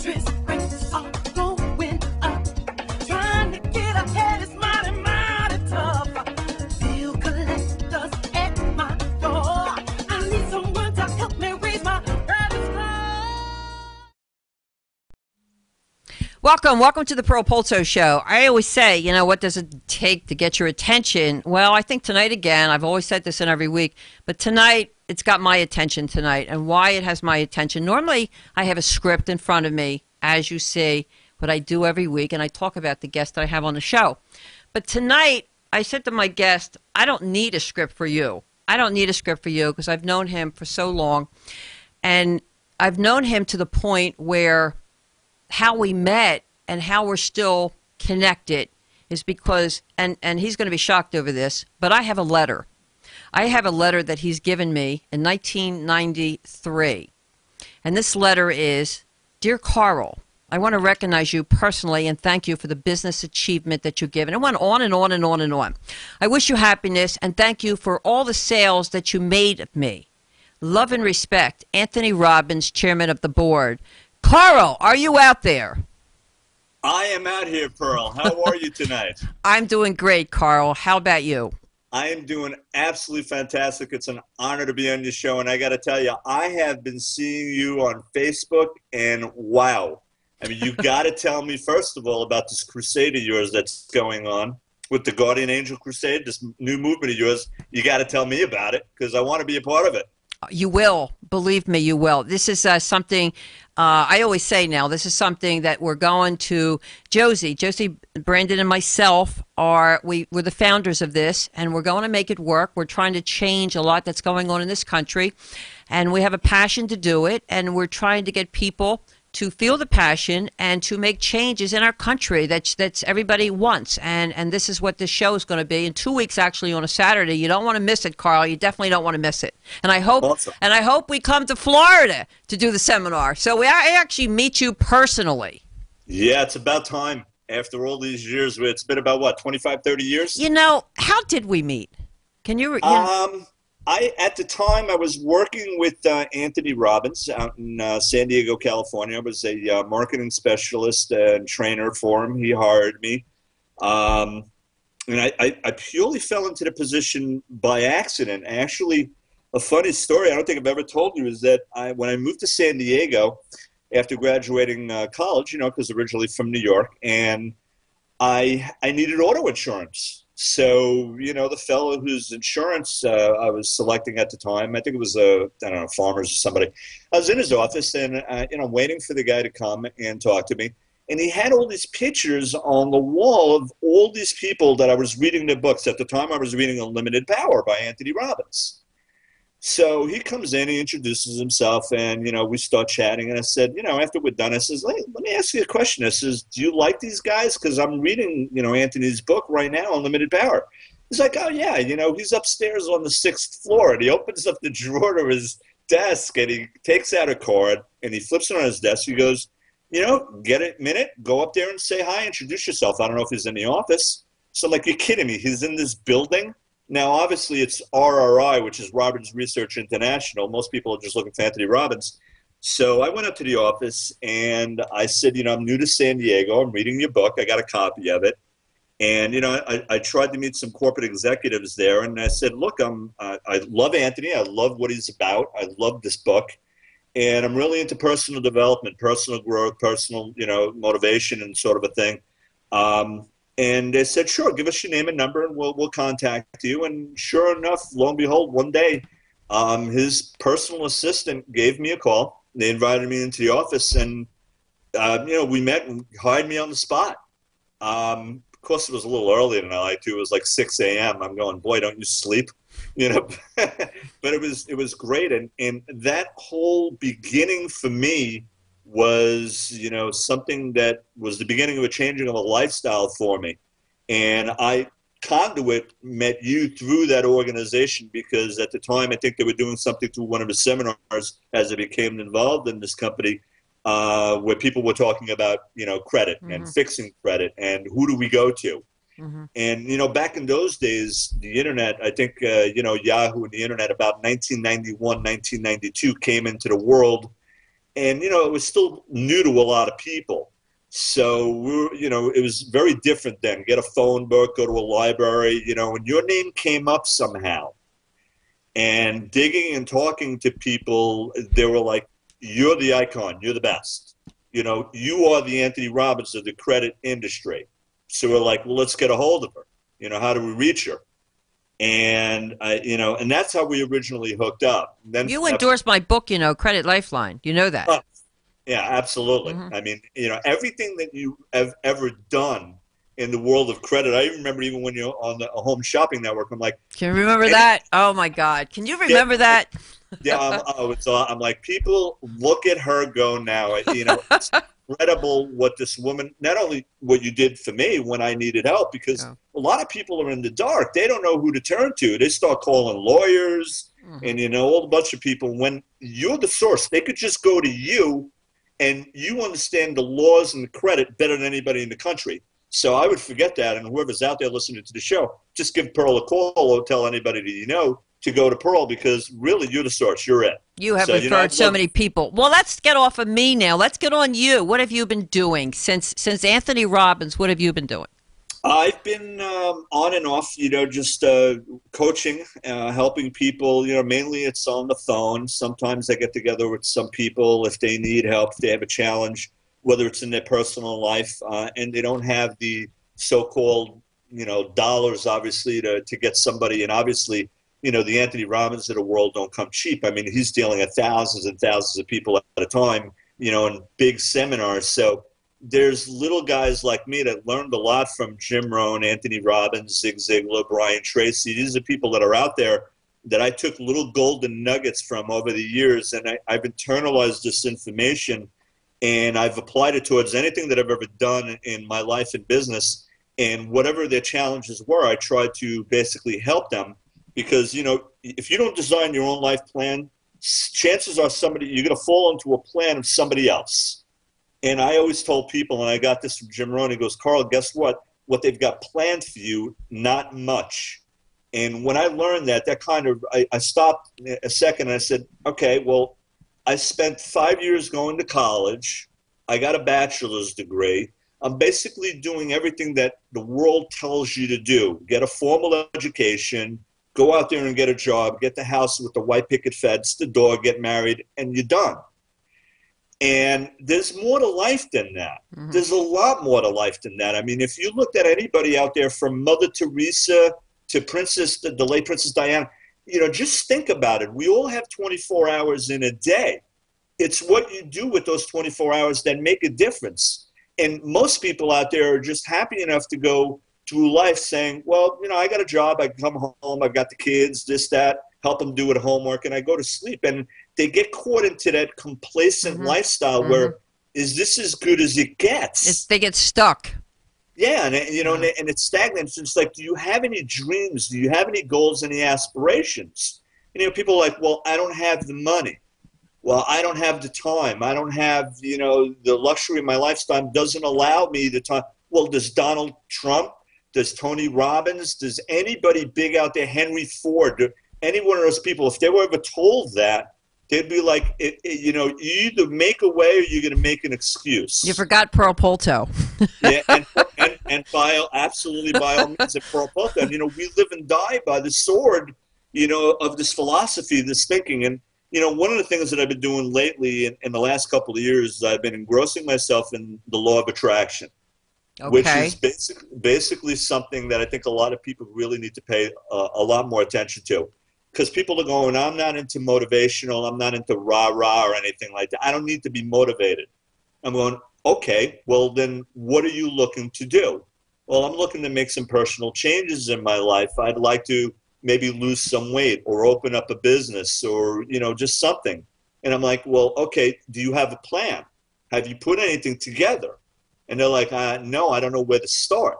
Interest rates are going up. Trying to get ahead is mighty, mighty tough. Bill collectors at my door. I need someone to help me raise my credit score. Welcome to the Polto Show. I always say, you know, what does it take to get your attention? Well, I think tonight again, I've always said this in every week, but tonight, it's got my attention tonight. And why it has my attention, normally I have a script in front of me, as you see, what I do every week, and I talk about the guest that I have on the show. But tonight, I said to my guest, I don't need a script for you. I don't need a script for you because I've known him for so long. And I've known him to the point where how we met and how we're still connected is because, and he's going to be shocked over this, but I have a letter. I have a letter that he's given me in 1993. And this letter is, Dear Carl, I want to recognize you personally and thank you for the business achievement that you've given. It went on and on and on and on. I wish you happiness and thank you for all the sales that you made of me. Love and respect, Anthony Robbins, Chairman of the Board. Carl, are you out there? I am out here, Pearl. How are you tonight? I'm doing great, Carl. How about you? I am doing absolutely fantastic. It's an honor to be on your show. And I got to tell you, I have been seeing you on Facebook, and wow. I mean, you got to tell me, first of all, about this crusade of yours that's going on with the Guardian Angel Crusade, this new movement of yours. You got to tell me about it because I want to be a part of it. You will. Believe me, you will. This is something I always say now. This is something that we're going to. Josie, Brandon, and myself we're the founders of this, and we're going to make it work. We're trying to change a lot that's going on in this country, and we have a passion to do it, and we're trying to get people to feel the passion and to make changes in our country that's everybody wants. And this is what this show is going to be in 2 weeks, actually, on a Saturday. You don't want to miss it, Carl. You definitely don't want to miss it. And I hope Awesome. And I hope we come to Florida to do the seminar. So I actually meet you personally. Yeah, it's about time. After all these years, it's been about, what, 25, 30 years? You know, how did we meet? Can you... At the time, I was working with Anthony Robbins out in San Diego, California. I was a marketing specialist and trainer for him. He hired me. And I purely fell into the position by accident. Actually, a funny story I don't think I've ever told you is that when I moved to San Diego after graduating college, you know, because originally from New York, and I needed auto insurance. So, you know, the fellow whose insurance I was selecting at the time, I think it was, I don't know, Farmers or somebody. I was in his office and, you know, waiting for the guy to come and talk to me. And he had all these pictures on the wall of all these people that I was reading their books. At the time, I was reading Unlimited Power by Anthony Robbins. So he comes in, he introduces himself, and, you know, we start chatting. And I said, you know, after we're done, I says, let me ask you a question. I says, do you like these guys? Because I'm reading, you know, Anthony's book right now, Unlimited Power. He's like, oh, yeah, you know, he's upstairs on the 6th floor. And he opens up the drawer of his desk, and he takes out a card, and he flips it on his desk. He goes, you know, get a minute, go up there and say hi, introduce yourself. I don't know if he's in the office. So, like, you're kidding me. He's in this building. Now, obviously, it's RRI, which is Robbins Research International. Most people are just looking for Anthony Robbins. So I went up to the office, and I said, you know, I'm new to San Diego. I'm reading your book. I got a copy of it. And, you know, I tried to meet some corporate executives there, and I said, look, I love Anthony. I love what he's about. I love this book. And I'm really into personal development, personal growth, personal, you know, motivation and sort of a thing. And they said, sure, give us your name and number, and we'll contact you. And sure enough, lo and behold, one day, his personal assistant gave me a call. They invited me into the office, and, you know, we met and hired me on the spot. Of course, it was a little earlier than I like to. It was like 6 a.m. I'm going, boy, don't you sleep? You know, but it was great. And that whole beginning for me was, you know, something that was the beginning of a changing of a lifestyle for me. And Conduit met you through that organization because at the time I think they were doing something through one of his seminars as I became involved in this company where people were talking about, you know, credit and fixing credit and who do we go to. And, you know, back in those days, the internet, I think, you know, Yahoo and the internet about 1991, 1992 came into the world. And, it was still new to a lot of people. So it was very different then. Get a phone book, go to a library, and your name came up somehow. And digging and talking to people, they were like, you're the icon, you're the best. You are the Anthony Robbins of the credit industry. So we're like, well, let's get a hold of her. How do we reach her? And and that's how we originally hooked up. Then you endorsed my book, Credit Lifeline. You know that. Yeah, absolutely. I mean, everything that you have ever done in the world of credit. I remember even when you're on the Home Shopping Network, I'm like, can you remember that? Oh my God, can you remember that? Yeah, I'm like, people look at her go now. It's incredible what this woman, not only what you did for me when I needed help, because a lot of people are in the dark. They don't know who to turn to. They start calling lawyers and, a whole bunch of people. When you're the source, they could just go to you and you understand the laws and the credit better than anybody in the country. So I would forget that. And whoever's out there listening to the show, just give Pearl a call or tell anybody that you know to go to Pearl, because really you're the source. You're it. You have referred so many people. Well, let's get off of me now. Let's get on you. What have you been doing since Anthony Robbins? What have you been doing? I've been on and off, just coaching, helping people. Mainly it's on the phone. Sometimes I get together with some people if they need help, if they have a challenge, whether it's in their personal life, and they don't have the so-called, dollars, obviously, to get somebody. And obviously, the Anthony Robbins of the world don't come cheap. I mean, he's dealing with thousands and thousands of people at a time, in big seminars. So there's little guys like me that learned a lot from Jim Rohn, Anthony Robbins, Zig Ziglar, Brian Tracy. These are people that are out there that I took little golden nuggets from over the years, and I've internalized this information, and I've applied it towards anything that I've ever done in my life and business. And whatever their challenges were, I tried to basically help them. Because, if you don't design your own life plan, chances are you're going to fall into a plan of somebody else. And I always told people, and I got this from Jim Rohn, he goes, Carl, guess what? What they've got planned for you, not much. And when I learned that kind of, I stopped a second and I said, okay, well, I spent 5 years going to college. I got a bachelor's degree. I'm basically doing everything that the world tells you to do. Get a formal education, go out there and get a job, get the house with the white picket fence, the dog, get married, and you're done. And there's more to life than that. There's a lot more to life than that. I mean, if you looked at anybody out there from Mother Teresa to the late Princess Diana, just think about it. We all have 24 hours in a day. It's what you do with those 24 hours that make a difference. And most people out there are just happy enough to go through life saying, well, I got a job, I come home, I've got the kids, this, that, help them do it homework, and I go to sleep. And they get caught into that complacent lifestyle where, is this as good as it gets? They get stuck. Yeah, and and it's stagnant. It's like, do you have any dreams? Do you have any goals, any aspirations? People are like, well, I don't have the money. Well, I don't have the time. I don't have, the luxury of my lifestyle doesn't allow me the time. Well, does Donald Trump? Does Tony Robbins? Does anybody big out there, Henry Ford, any one of those people, if they were ever told that, they'd be like, you either make a way or you're going to make an excuse. You forgot Pearl Polto. Yeah, and absolutely by all means, at Pearl Polto. We live and die by the sword, of this philosophy, this thinking. And, one of the things that I've been doing lately in the last couple of years is I've been engrossing myself in the law of attraction. Okay. Which is basically something that I think a lot of people really need to pay a lot more attention to. Because people are going, I'm not into motivational, I'm not into rah-rah or anything like that. I don't need to be motivated. I'm going, okay, well then what are you looking to do? Well, I'm looking to make some personal changes in my life. I'd like to maybe lose some weight or open up a business or, just something. And I'm like, well, okay, do you have a plan? Have you put anything together? And they're like, no, I don't know where to start.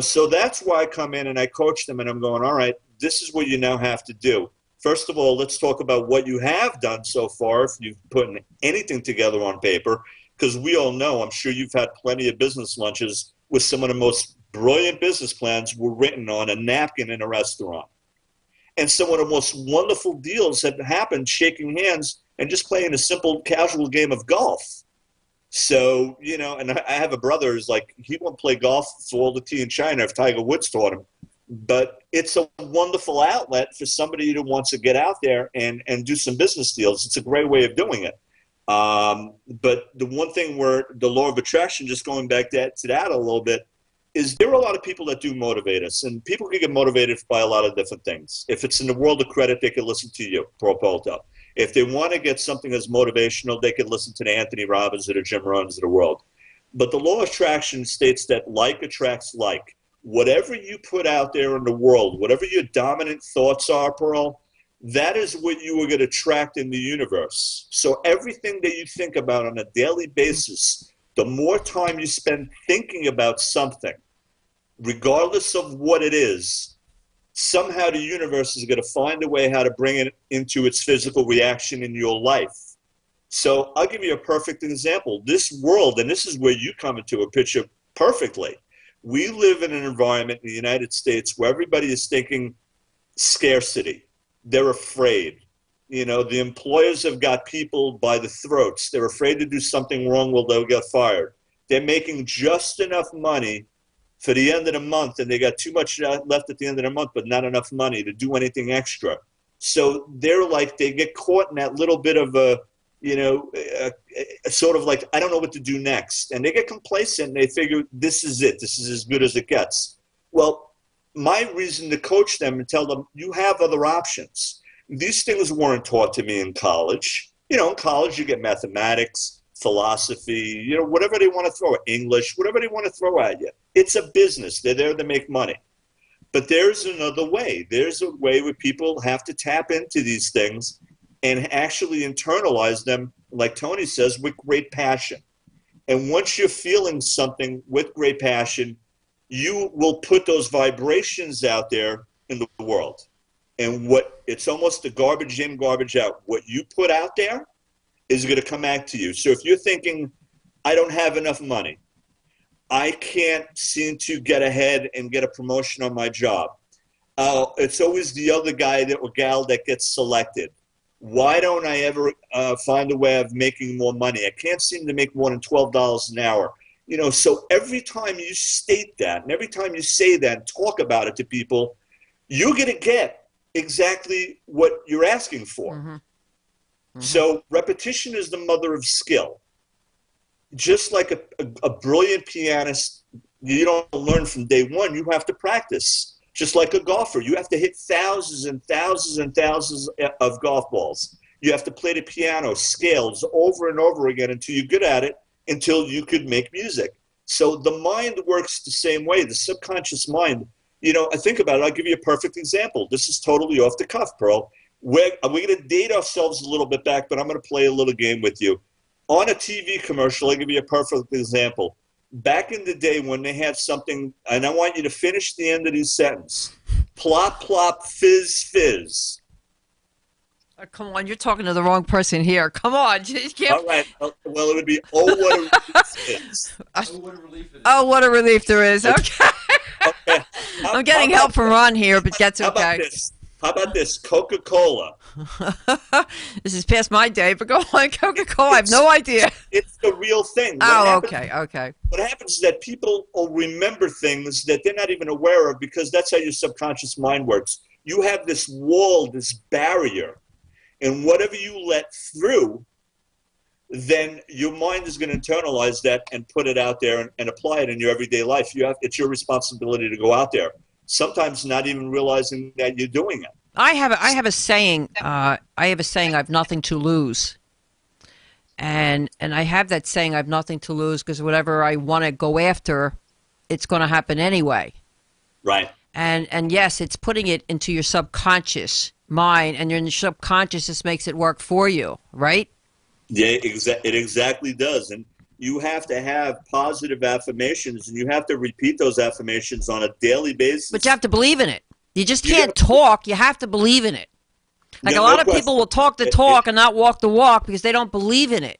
So that's why I come in and I coach them and I'm going, all right, this is what you now have to do. First of all, let's talk about what you have done so far, if you've put anything together on paper, because we all know, I'm sure you've had plenty of business lunches where some of the most brilliant business plans were written on a napkin in a restaurant. And some of the most wonderful deals have happened shaking hands and just playing a simple casual game of golf. So, and I have a brother who's like, he won't play golf for all the tea in China if Tiger Woods taught him. But it's a wonderful outlet for somebody who wants to get out there and do some business deals. It's a great way of doing it. But the one thing where the law of attraction, just going back to that a little bit, is there are a lot of people that do motivate us. And people can get motivated by a lot of different things. If it's in the world of credit, they can listen to you, Polto. If they want to get something that's motivational, they can listen to the Anthony Robbins or the Jim Rohns of the world. But the law of attraction states that like attracts like. Whatever you put out there in the world, whatever your dominant thoughts are, Pearl, that is what you are going to attract in the universe. So everything that you think about on a daily basis, the more time you spend thinking about something, regardless of what it is, somehow the universe is going to find a way how to bring it into its physical reaction in your life. So I'll give you a perfect example. This world, and this is where you come into a picture perfectly. We live in an environment in the United States where everybody is thinking scarcity. They're afraid. The employers have got people by the throats. They're afraid to do something wrong, well, they'll get fired. They're making just enough money for the end of the month, and they got too much left at the end of the month, but not enough money to do anything extra. So they get caught in that little bit of a, sort of like, I don't know what to do next. And they get complacent and they figure, this is it. This is as good as it gets. Well, my reason to coach them and tell them, you have other options. These things weren't taught to me in college. In college you get mathematics, philosophy, whatever they want to throw at English, whatever they want to throw at you. It's a business. They're there to make money. But there's another way. There's a way where people have to tap into these things and actually internalize them, like Tony says, with great passion. And once you're feeling something with great passion, you will put those vibrations out there in the world. And it's almost the garbage in, garbage out. What you put out there is going to come back to you. So if you're thinking, I don't have enough money, I can't seem to get ahead and get a promotion on my job, it's always the other guy or gal that gets selected. Why don't I ever find a way of making more money? I can't seem to make more than $12 an hour. So every time you state that and every time you say that and talk about it to people, you're going to get exactly what you're asking for. Mm-hmm. Mm-hmm. So repetition is the mother of skill. Just like a brilliant pianist, you don't learn from day one. You have to practice. Just like a golfer, you have to hit thousands and thousands and thousands of golf balls. You have to play the piano scales over and over again until you're good at it, until you could make music. So the mind works the same way, the subconscious mind. I think about it. I'll give you a perfect example. This is totally off the cuff, Pearl. We're going to date ourselves a little bit back, but I'm going to play a little game with you. On a TV commercial, I'll give you a perfect example. Back in the day when they had something, and I want you to finish the end of this sentence. Plop, plop, fizz, fizz. Come on, you're talking to the wrong person here. Come on. All right. Well, it would be, oh, what a relief is. Oh, what a relief it is. Oh, what a relief there is. Okay. Okay. I'm getting help from Ron here, but that's okay. How about this? Coca-Cola. This is past my day, but go on, Coca-Cola. I have no idea. It's the real thing. Okay. What happens is that people will remember things that they're not even aware of because that's how your subconscious mind works. You have this wall, this barrier, and whatever you let through, then your mind is going to internalize that and put it out there and apply it in your everyday life. It's your responsibility to go out there. Sometimes not even realizing that you're doing it. I have a saying. I have nothing to lose, and I have that saying. I have nothing to lose because whatever I want to go after, it's going to happen anyway. Right. And yes, it's putting it into your subconscious mind, and your subconscious just makes it work for you, right? Yeah, it exactly does. And you have to have positive affirmations, and you have to repeat those affirmations on a daily basis. But you have to believe in it. You just can't talk. You have to believe in it. Like a lot of people will talk the talk and not walk the walk because they don't believe in it.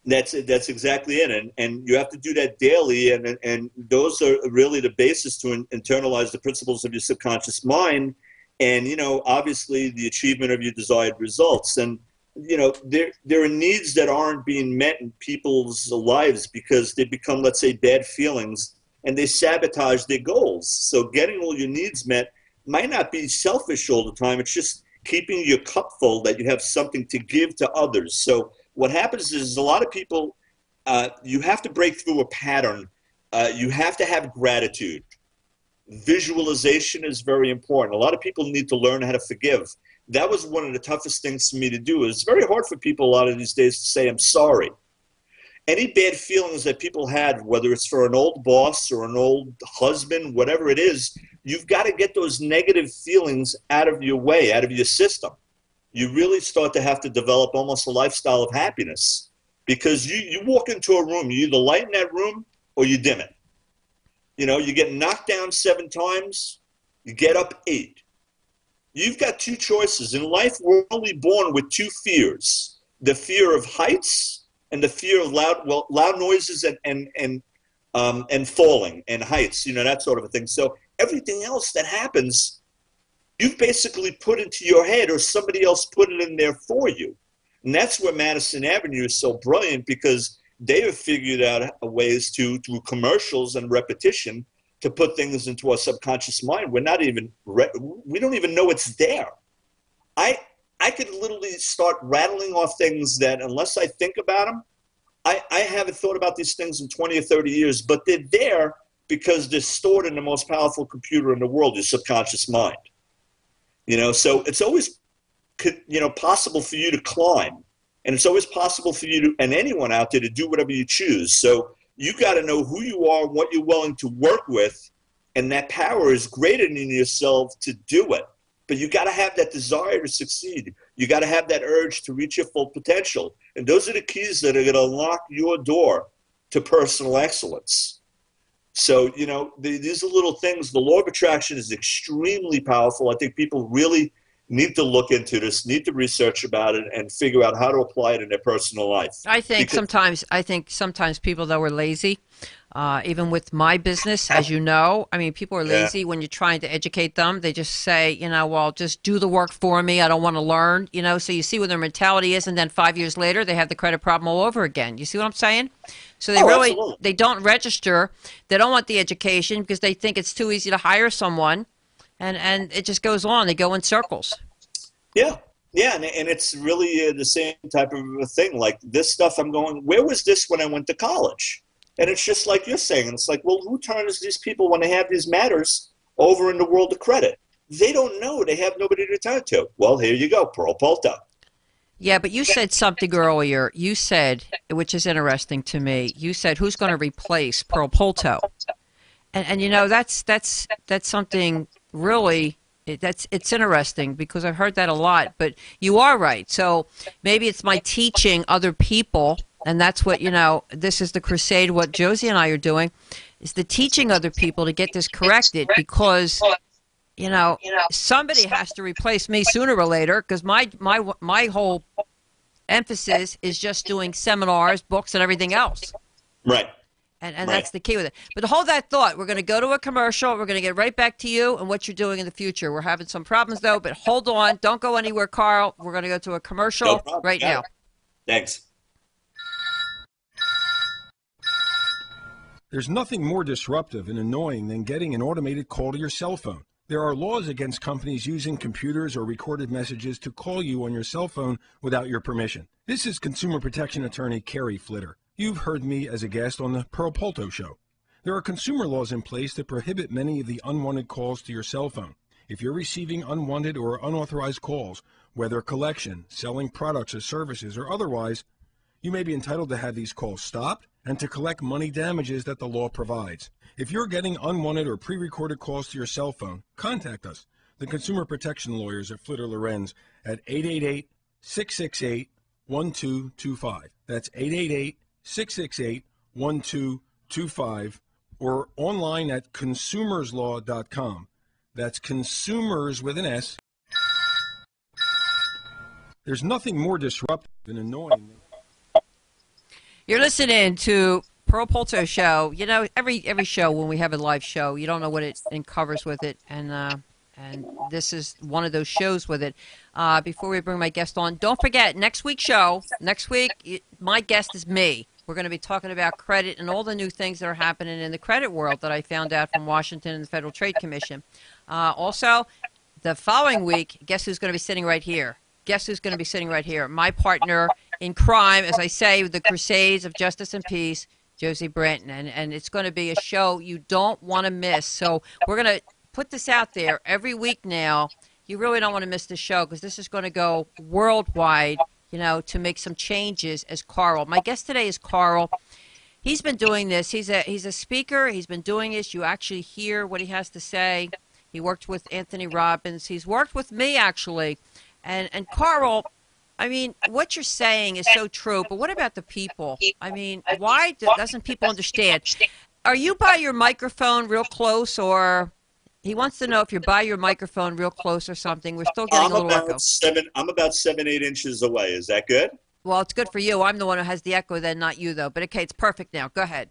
That's exactly it. And you have to do that daily, and those are really the basis to internalize the principles of your subconscious mind and, obviously the achievement of your desired results. And there are needs that aren't being met in people's lives because they become, let's say, bad feelings, and they sabotage their goals. So getting all your needs met might not be selfish all the time. It's just keeping your cup full, that you have something to give to others. So what happens is a lot of people, you have to break through a pattern. You have to have gratitude. Visualization is very important. A lot of people need to learn how to forgive. That was one of the toughest things for me to do. It's very hard for people a lot of these days to say, I'm sorry. Any bad feelings that people had, whether it's for an old boss or an old husband, whatever it is, you've got to get those negative feelings out of your way, out of your system. You really start to have to develop almost a lifestyle of happiness, because you walk into a room, you either lighten that room or you dim it. You get knocked down 7 times, you get up 8. You've got 2 choices. In life, we're only born with 2 fears: the fear of heights and the fear of loud noises and falling and heights, that sort of a thing. So everything else that happens, you've basically put into your head, or somebody else put it in there for you. And that's where Madison Avenue is so brilliant, because they have figured out ways through commercials and repetition, to put things into our subconscious mind. We don't even know it's there. I could literally start rattling off things that, unless I think about them, I haven't thought about these things in 20 or 30 years, but they're there because they're stored in the most powerful computer in the world, your subconscious mind. So it's always, possible for you to climb, and it's always possible for you to, and anyone out there, to do whatever you choose. So you got to know who you are, what you're willing to work with, and that power is greater than yourself to do it. But you got to have that desire to succeed. You got to have that urge to reach your full potential. And those are the keys that are going to unlock your door to personal excellence. So, these are little things. The law of attraction is extremely powerful. I think people really need to look into this, need to research about it, and figure out how to apply it in their personal life. I think sometimes people that were lazy, even with my business, as you know, people are lazy when you're trying to educate them. They just say, well, just do the work for me. I don't want to learn, so you see what their mentality is. And then 5 years later, they have the credit problem all over again. You see what I'm saying? So they don't register. They don't want the education because they think it's too easy to hire someone. And it just goes on. They go in circles. Yeah, and it's really the same type of a thing. Like this stuff, I'm going, where was this when I went to college? And it's just like you're saying. It's like, well, who turns these people, when they have these matters, over in the world of credit? They don't know. They have nobody to turn to. Well, here you go, Pearl Polto. Yeah, but you said something earlier. You said, which is interesting to me, you said, who's going to replace Pearl Polto? And that's something really, it's interesting, because I've heard that a lot, but you are right. So maybe it's my teaching other people, and that's what, this is the crusade, what Josie and I are doing, is the teaching other people to get this corrected, because, somebody has to replace me sooner or later, because my whole emphasis is just doing seminars, books, and everything else. Right. And that's the key with it. But hold that thought. We're going to go to a commercial. We're going to get right back to you and what you're doing in the future. We're having some problems, though, but hold on. Don't go anywhere, Carl. We're going to go to a commercial right now. Thanks. There's nothing more disruptive and annoying than getting an automated call to your cell phone. There are laws against companies using computers or recorded messages to call you on your cell phone without your permission. This is consumer protection attorney Kerry Flitter. You've heard me as a guest on the Pearl Polto Show. There are consumer laws in place that prohibit many of the unwanted calls to your cell phone. If you're receiving unwanted or unauthorized calls, whether collection, selling products or services, or otherwise, you may be entitled to have these calls stopped and to collect money damages that the law provides. If you're getting unwanted or pre-recorded calls to your cell phone, contact us, the Consumer Protection Lawyers at Flitter Lorenz, at 888-668-1225. That's 888-668-1225, or online at consumerslaw.com. That's consumers with an S. There's nothing more disruptive and annoying. You're listening to Pearl Polto Show. Every show when we have a live show, you don't know what it covers with it, and And this is one of those shows with it. Before we bring my guest on, don't forget, next week's show, my guest is me. We're going to be talking about credit and all the new things that are happening in the credit world that I found out from Washington and the Federal Trade Commission. Also, the following week, guess who's going to be sitting right here? Guess who's going to be sitting right here? My partner in crime, as I say, with the Crusades of Justice and Peace, Josie Branton. And it's going to be a show you don't want to miss. So we're going to put this out there every week now. You really don't want to miss the show because this is going to go worldwide, to make some changes as Carl. My guest today is Carl. He's been doing this. He's a speaker. He's been doing this. You actually hear what he has to say. He worked with Anthony Robbins. He's worked with me, actually. And Carl, I mean, what you're saying is so true, but what about the people? I mean, why doesn't people understand? Are you by your microphone real close, or he wants to know if you're by your microphone real close or something? We're still getting a little echo. I'm about 7-8 inches away. Is that good? Well, it's good for you. I'm the one who has the echo then, not you, though. But, okay, it's perfect now. Go ahead.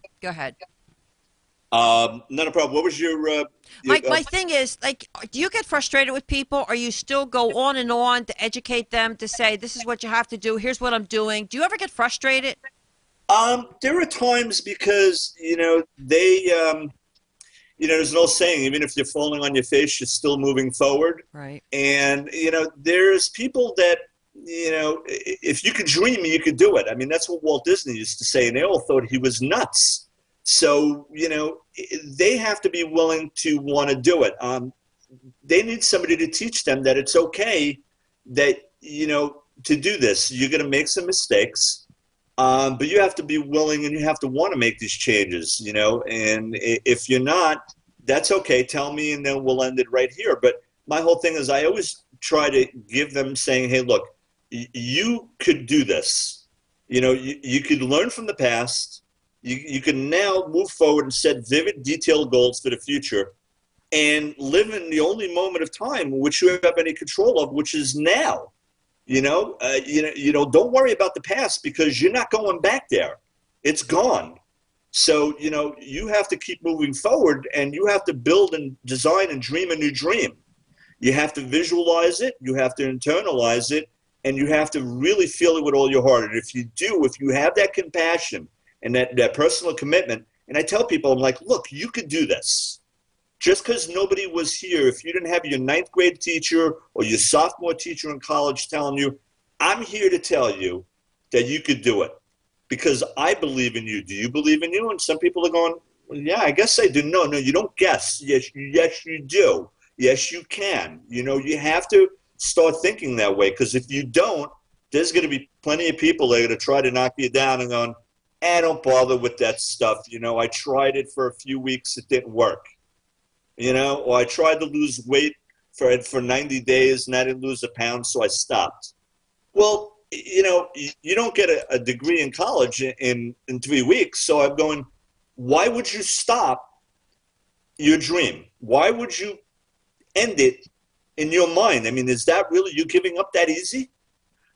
Not a problem. What was your my thing is, like, do you get frustrated with people, or you still go on and on to educate them, to say, this is what you have to do, here's what I'm doing? Do you ever get frustrated? There are times because, they, there's an old saying, even if you're falling on your face, you're still moving forward. Right. And, there's people that, if you could dream, you could do it. I mean, that's what Walt Disney used to say, and they all thought he was nuts. So, they have to be willing to want to do it. They need somebody to teach them that it's okay that, to do this. You're going to make some mistakes, but you have to be willing and you have to want to make these changes, and if you're not, that's okay. Tell me, and then we'll end it right here. But my whole thing is I always try to give them saying, hey, look, you could do this. You could learn from the past. You can now move forward and set vivid, detailed goals for the future and live in the only moment of time which you have any control of, which is now. Don't worry about the past because you're not going back there. It's gone. So, you have to keep moving forward, and you have to build and design and dream a new dream. You have to visualize it. You have to internalize it, and you have to really feel it with all your heart. And if you have that compassion and that personal commitment, and I tell people, I'm like, look, you could do this. Just because nobody was here, if you didn't have your 9th grade teacher or your sophomore teacher in college telling you, I'm here to tell you that you could do it because I believe in you. Do you believe in you? And some people are going, well, yeah, I guess I do. No, you don't guess. Yes, you do. Yes, you can. You have to start thinking that way because if you don't, there's going to be plenty of people that are going to try to knock you down and going, don't bother with that stuff. I tried it for a few weeks. It didn't work. Or I tried to lose weight for 90 days and I didn't lose a pound, so I stopped. Well, you don't get a degree in college in 3 weeks. So I'm going, why would you stop your dream? Why would you end it in your mind? I mean, is that really you giving up that easy?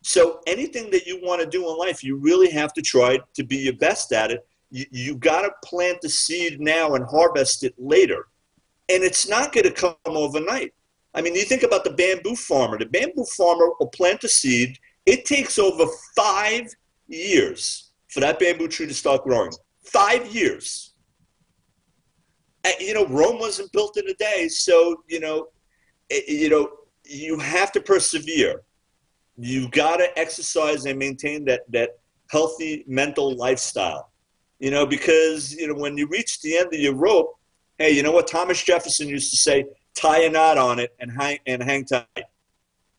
So anything that you want to do in life, you really have to try to be your best at it. You got to plant the seed now and harvest it later. And it's not going to come overnight. I mean, you think about the bamboo farmer. The bamboo farmer will plant a seed. It takes over 5 years for that bamboo tree to start growing. 5 years. Rome wasn't built in a day. So, you have to persevere. You got to exercise and maintain that healthy mental lifestyle, because, when you reach the end of your rope, hey, you know what Thomas Jefferson used to say, tie a knot on it and hang tight.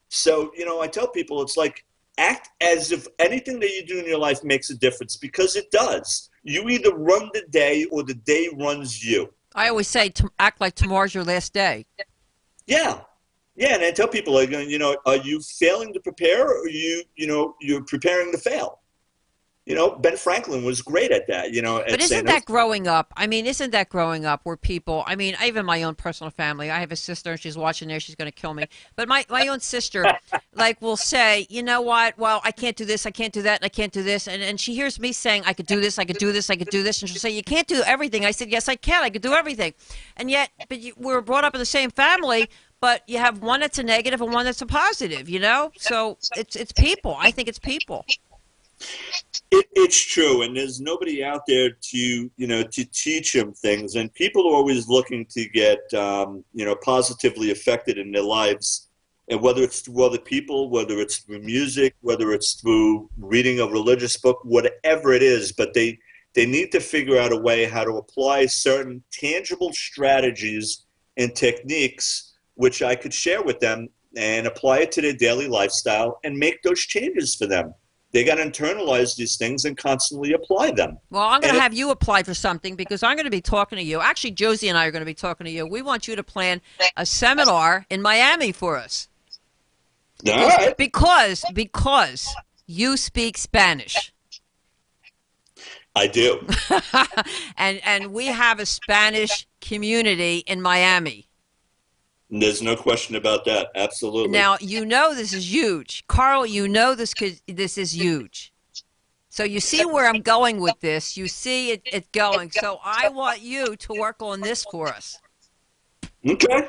So, I tell people it's like act as if anything that you do in your life makes a difference because it does. You either run the day or the day runs you. I always say act like tomorrow's your last day. Yeah. Yeah, and I tell people, are you failing to prepare or you're preparing to fail? Ben Franklin was great at that, But isn't that growing up? I mean, isn't that growing up where people, even my own personal family, I have a sister and she's watching there, she's going to kill me. But my own sister, will say, you know what, well, I can't do this, I can't do that, and I can't do this. And she hears me saying, I could do this, I could do this, I could do this. And she'll say, you can't do everything. I said, yes, I can, I could do everything. And yet, we're brought up in the same family, but you have one that's a negative and one that's a positive, you know? So it's people. I think it's people. It's true, and there's nobody out there to to teach them things. And people are always looking to get positively affected in their lives, and whether it's through other people, whether it's through music, whether it's through reading a religious book, whatever it is. But they need to figure out a way how to apply certain tangible strategies and techniques, which I could share with them and apply it to their daily lifestyle and make those changes for them. They got to internalize these things and constantly apply them. Well, I'm going to have you apply for something because I'm going to be talking to you. Actually, Josie and I are going to be talking to you. We want you to plan a seminar in Miami for us. All right. Because you speak Spanish. I do. and we have a Spanish community in Miami. There's no question about that. Absolutely. Now, you know this is huge. Carl, you know this is huge. So you see where I'm going with this. You see it going. So I want you to work on this for us. Okay.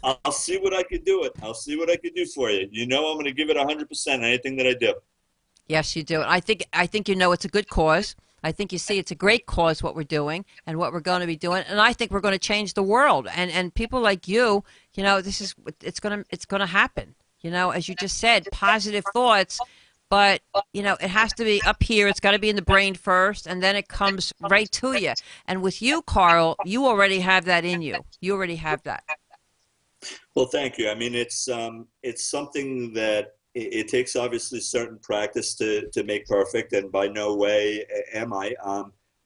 I'll see what I can do. I'll see what I can do for you. You know I'm going to give it 100% on anything that I do. Yes, you do. I think you know it's a good cause. I think you see it's a great cause what we're doing and what we're going to be doing, and I think we're going to change the world. And people like you, it's going to happen. As you just said, positive thoughts, but it has to be up here. It's got to be in the brain first, and then it comes right to you. And with you, Carl, you already have that in you. You already have that. Well, thank you. I mean, it's something that it takes obviously certain practice to make perfect, and by no way am I.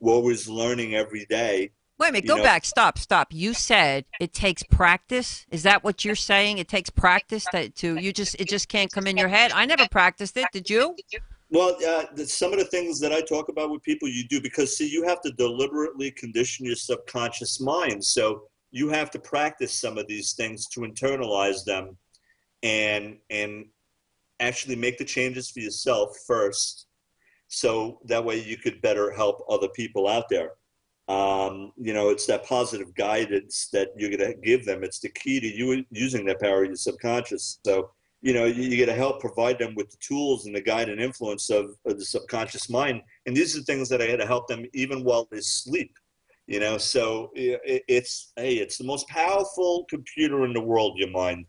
We're always learning every day. Wait a minute, go back, stop. You said it takes practice. Is that what you're saying? It takes practice it just can't come in your head? I never practiced it. Did you? Well, some of the things that I talk about with people, you do, because see, you have to deliberately condition your subconscious mind. So you have to practice some of these things to internalize them and actually make the changes for yourself first, so that way you could better help other people out there. It's that positive guidance that you're going to give them. It's the key to you using that power of your subconscious. So, you got to help provide them with the tools and the guide and influence of the subconscious mind. And these are things that I had to help them even while they sleep. So it's the most powerful computer in the world, your mind.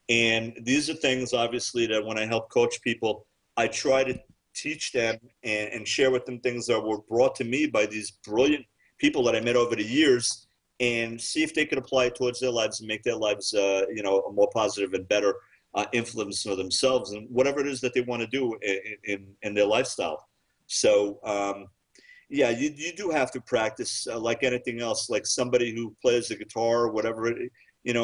And these are things, obviously, that when I help coach people, I try to teach them and share with them things that were brought to me by these brilliant people that I met over the years, and see if they could apply it towards their lives and make their lives, a more positive and better influence for themselves and whatever it is that they want to do in their lifestyle. So, you do have to practice like anything else, like somebody who plays the guitar or whatever a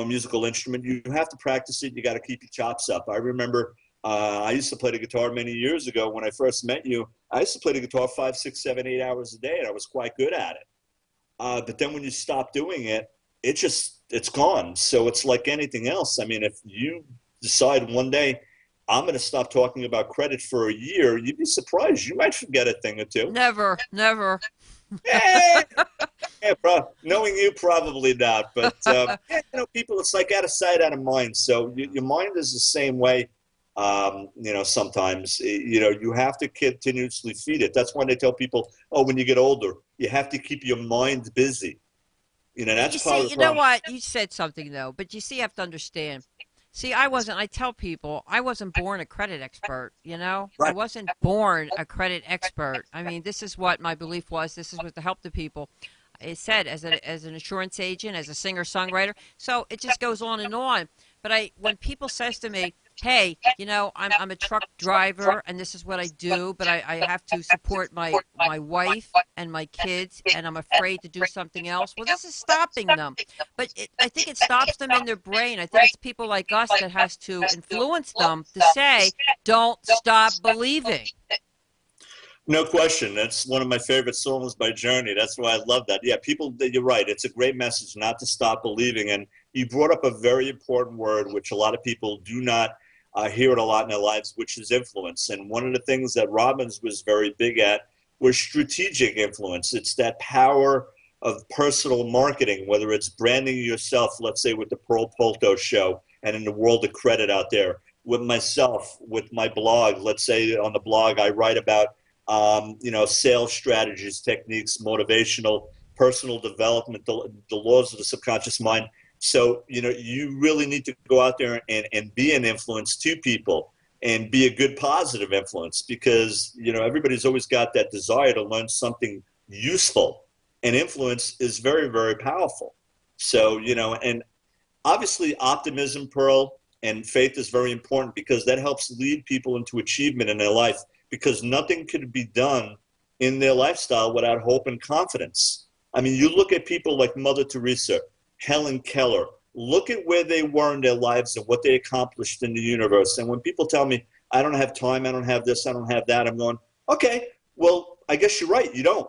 musical instrument. You have to practice it. You got to keep your chops up. I remember I used to play the guitar many years ago. When I first met you, I used to play the guitar 5, 6, 7, 8 hours a day, and I was quite good at it. But then when you stop doing it, it's gone. So it's like anything else. I mean, if you decide one day, I'm going to stop talking about credit for a year, you'd be surprised. You might forget a thing or two. Never. Knowing you, probably not. But, people, it's like out of sight, out of mind. So your mind is the same way. Sometimes, you have to continuously feed it. That's why they tell people, when you get older, you have to keep your mind busy. That's part of the problem. You know what? You said something, though. But you see, you have to understand. See, I tell people, I wasn't born a credit expert, Right. I wasn't born a credit expert. I mean, this is what my belief was. This is what to help the people. It said as an insurance agent, as a singer-songwriter. So it just goes on and on. But when people says to me, hey, I'm a truck driver and this is what I do, but I have to support my wife and my kids, and I'm afraid to do something else. Well, this is stopping them. But I think it stops them in their brain. I think it's people like us that has to influence them to say, don't stop believing. No question. That's one of my favorite songs by Journey. That's why I love that. Yeah, people, you're right. It's a great message not to stop believing. And you brought up a very important word, which a lot of people do not hear it a lot in their lives, which is influence. And one of the things that Robbins was very big at was strategic influence. It's that power of personal marketing, whether it's branding yourself, let's say with the Pearl Polto show, and in the world of credit out there, with myself, with my blog. Let's say on the blog I write about sales strategies, techniques, motivational, personal development, the laws of the subconscious mind. So, you really need to go out there and be an influence to people and be a good positive influence, because, everybody's always got that desire to learn something useful, and influence is very, very powerful. So, and obviously optimism, Pearl, and faith is very important, because that helps lead people into achievement in their life, because nothing could be done in their lifestyle without hope and confidence. I mean, you look at people like Mother Teresa, Helen Keller, look at where they were in their lives and what they accomplished in the universe. And when people tell me, I don't have time, I don't have this, I don't have that, I'm going, okay, well, I guess you're right, you don't,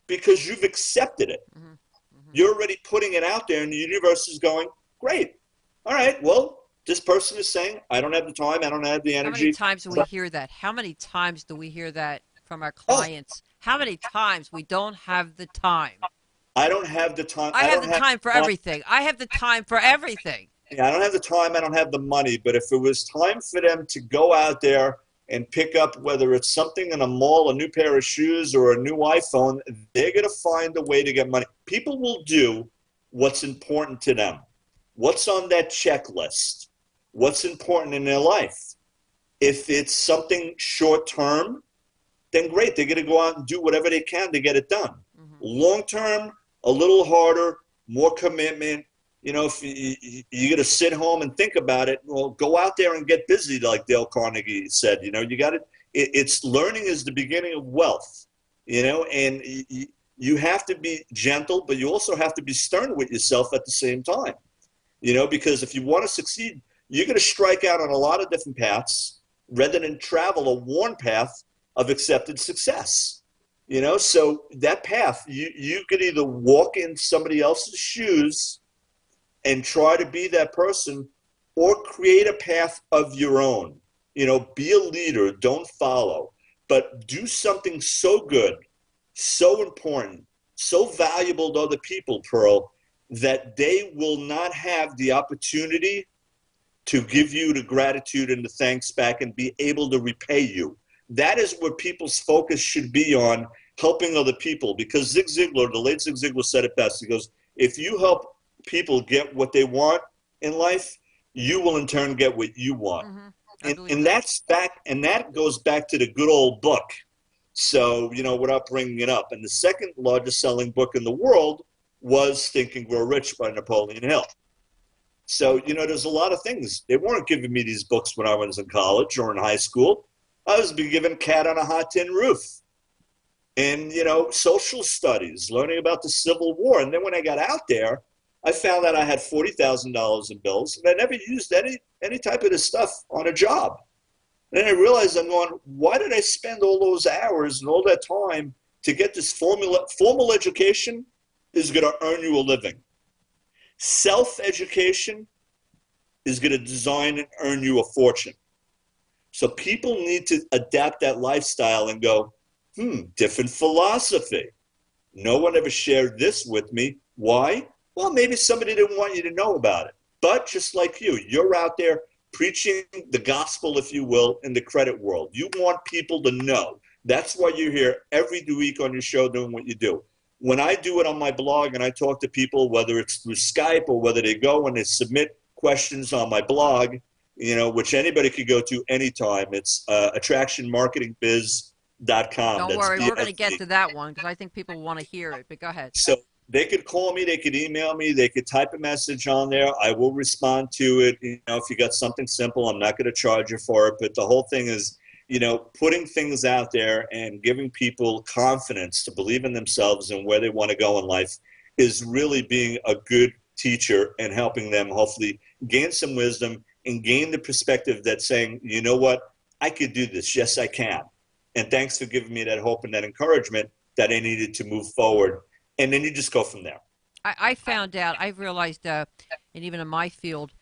because you've accepted it. Mm-hmm. Mm-hmm. You're already putting it out there, and the universe is going, great. All right, well, this person is saying, I don't have the time, I don't have the energy. How many times do we hear that? How many times do we hear that from our clients? How many times we don't have the time? I don't have the time. I have the time for everything. I have the time for everything. Yeah, I don't have the time. I don't have the money. But if it was time for them to go out there and pick up, whether it's something in a mall, a new pair of shoes, or a new iPhone, they're going to find a way to get money. People will do what's important to them. What's on that checklist? What's important in their life? If it's something short term, then great. They're going to go out and do whatever they can to get it done. Mm-hmm. Long term, a little harder, more commitment. If you're going to sit home and think about it, well, go out there and get busy, like Dale Carnegie said. You got it. It's learning is the beginning of wealth, and you have to be gentle, but you also have to be stern with yourself at the same time, because if you want to succeed, you're going to strike out on a lot of different paths rather than travel a worn path of accepted success. So that path, you could either walk in somebody else's shoes and try to be that person, or create a path of your own. Be a leader, don't follow, but do something so good, so important, so valuable to other people, Pearl, that they will not have the opportunity to give you the gratitude and the thanks back and be able to repay you. That is what people's focus should be on, helping other people. Because Zig Ziglar, the late Zig Ziglar, said it best. He goes, if you help people get what they want in life, you will in turn get what you want. Mm-hmm. And that's back, and that goes back to the good old book. So, without bringing it up. And the second largest selling book in the world was Think and Grow Rich by Napoleon Hill. So, there's a lot of things. They weren't giving me these books when I was in college or in high school. I was being given Cat on a Hot Tin Roof and, social studies, learning about the Civil War. And then when I got out there, I found out I had $40,000 in bills, and I never used any type of this stuff on a job. And then I realized, I'm going, why did I spend all those hours and all that time to get this formula? Formal education is going to earn you a living. Self-education is going to design and earn you a fortune. So people need to adapt that lifestyle and go, different philosophy. No one ever shared this with me. Why? Well, maybe somebody didn't want you to know about it. But just like you're out there preaching the gospel, if you will, in the credit world. You want people to know. That's why you're here every week on your show doing what you do. When I do it on my blog and I talk to people, whether it's through Skype or whether they go and they submit questions on my blog, which anybody could go to anytime. It's attractionmarketingbiz.com. Don't worry, we're going to get to that one because I think people want to hear it, but go ahead. So they could call me, they could email me, they could type a message on there. I will respond to it. If you got something simple, I'm not going to charge you for it. But the whole thing is, putting things out there and giving people confidence to believe in themselves and where they want to go in life is really being a good teacher and helping them hopefully gain some wisdom and gain the perspective that's saying, you know what, I could do this. Yes, I can. And thanks for giving me that hope and that encouragement that I needed to move forward. And then you just go from there. I found out, I've realized, and even in my field,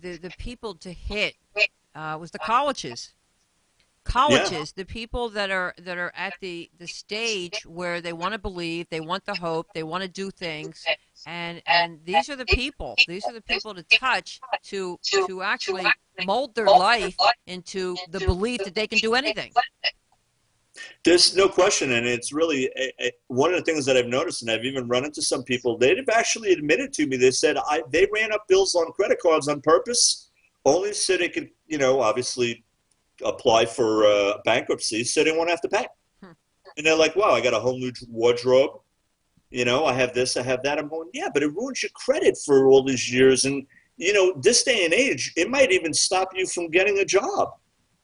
the people to hit was the colleges. colleges, the people that are at the stage where they want to believe, they want the hope, they want to do things, and these are the people. These are the people to touch to actually mold their life into the belief that they can do anything. There's no question, and it's really one of the things that I've noticed, and I've even run into some people. They've actually admitted to me. They said they ran up bills on credit cards on purpose, only so they could, obviously apply for bankruptcy, so they won't have to pay. And they're like, "Wow, I got a whole new wardrobe. I have this, I have that." I'm going, "Yeah, but it ruins your credit for all these years, and this day and age, it might even stop you from getting a job."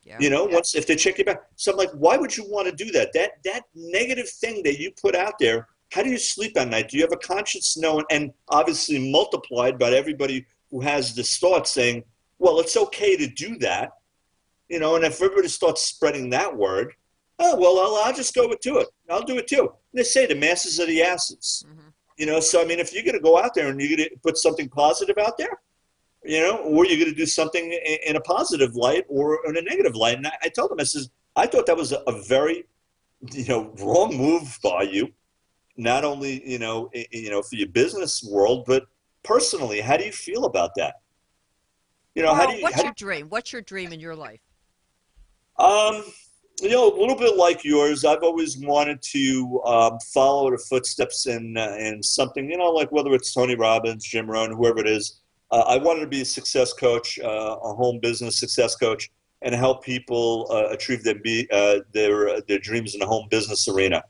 Yeah. Once if they check you back. So I'm like, why would you want to do that? That negative thing that you put out there, how do you sleep at night? Do you have a conscience knowing, and obviously multiplied by everybody who has this thought saying, well, it's okay to do that, and if everybody starts spreading that word, oh, well, I'll just go to it. I'll do it too. And they say the masses are the asses. So I mean, if you're going to go out there and you're going to put something positive out there, or you're going to do something in a positive light or in a negative light. And I told him, I says, I thought that was a very, wrong move by you. Not only, for your business world, but personally, how do you feel about that? What's your dream? What's your dream in your life? A little bit like yours. I've always wanted to follow the footsteps in something, like whether it's Tony Robbins, Jim Rohn, whoever it is. I wanted to be a success coach, a home business success coach, and help people achieve their dreams in the home business arena.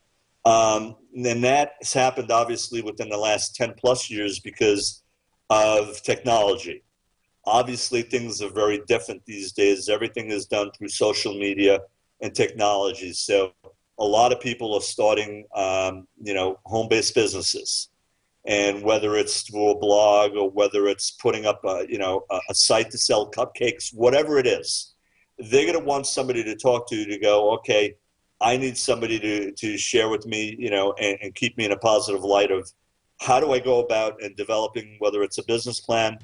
And that has happened, obviously, within the last 10 plus years because of technology. Obviously, things are very different these days. Everything is done through social media and technology. So a lot of people are starting, home-based businesses. And whether it's through a blog or whether it's putting up a site to sell cupcakes, whatever it is, they're going to want somebody to talk to go, okay, I need somebody to share with me, and keep me in a positive light of how do I go about and developing, whether it's a business plan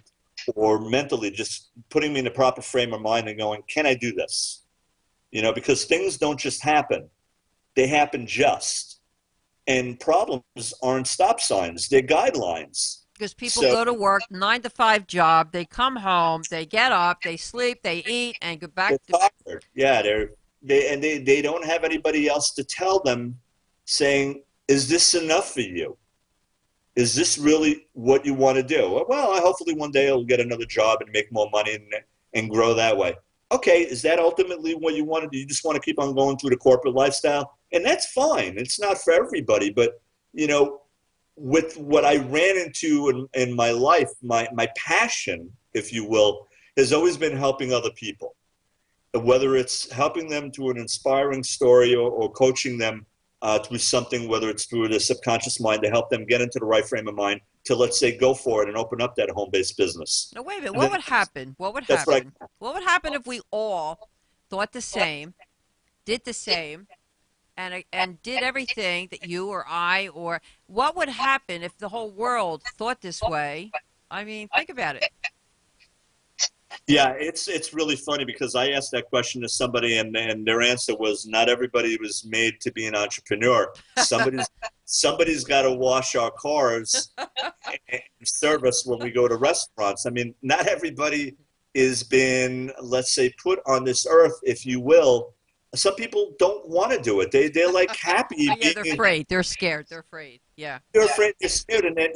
or mentally just putting me in the proper frame of mind and going, can I do this? Because things don't just happen. They happen just. And problems aren't stop signs. They're guidelines. Because people go to work, 9-to-5 job, they come home, they get up, they sleep, they eat, and go back to tired. Yeah, they don't have anybody else to tell them saying, is this enough for you? Is this really what you want to do? Well, hopefully one day I'll get another job and make more money and grow that way. Okay, is that ultimately what you want to do? You just want to keep on going through the corporate lifestyle? And that's fine. It's not for everybody. But, with what I ran into in my life, my passion, if you will, has always been helping other people. Whether it's helping them through an inspiring story or coaching them through something, whether it's through the subconscious mind to help them get into the right frame of mind to, let's say, go for it and open up that home-based business. No, wait a minute. What would happen? What would happen? Right. What would happen if we all thought the same, did the same, and did everything that you or I or what would happen if the whole world thought this way? I mean, think about it. Yeah, it's really funny because I asked that question to somebody and their answer was not everybody was made to be an entrepreneur. Somebody's got to wash our cars and serve us when we go to restaurants. I mean, not everybody is been, let's say, put on this earth, if you will. Some people don't want to do it. They're like happy. Yeah, they're afraid. They're scared. They're afraid. Yeah. They're afraid. They're scared. And then,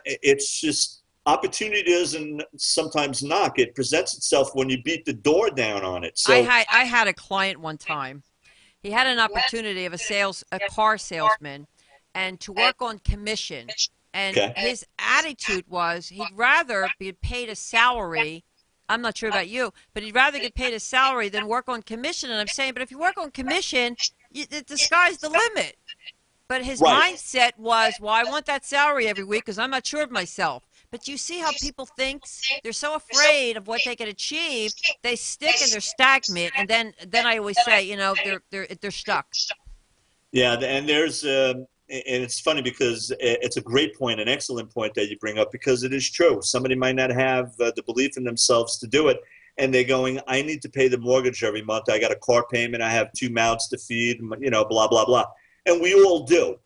it's just opportunity doesn't sometimes knock. It presents itself when you beat the door down on it. So I had a client one time. He had an opportunity of a car salesman and to work on commission. And his attitude was he'd rather be paid a salary. I'm not sure about you, but he'd rather get paid a salary than work on commission. And I'm saying, but if you work on commission, the sky's the limit. But his mindset was, well, I want that salary every week because I'm not sure of myself. But you see how people think? They're so afraid of what they can achieve, they stick and they're stagnant. And then I always say, they're stuck. Yeah, and there's and it's funny because it's a great point, an excellent point that you bring up because it is true. Somebody might not have the belief in themselves to do it. and they're going, I need to pay the mortgage every month. I got a car payment. I have 2 mouths to feed, blah, blah, blah. And we all do.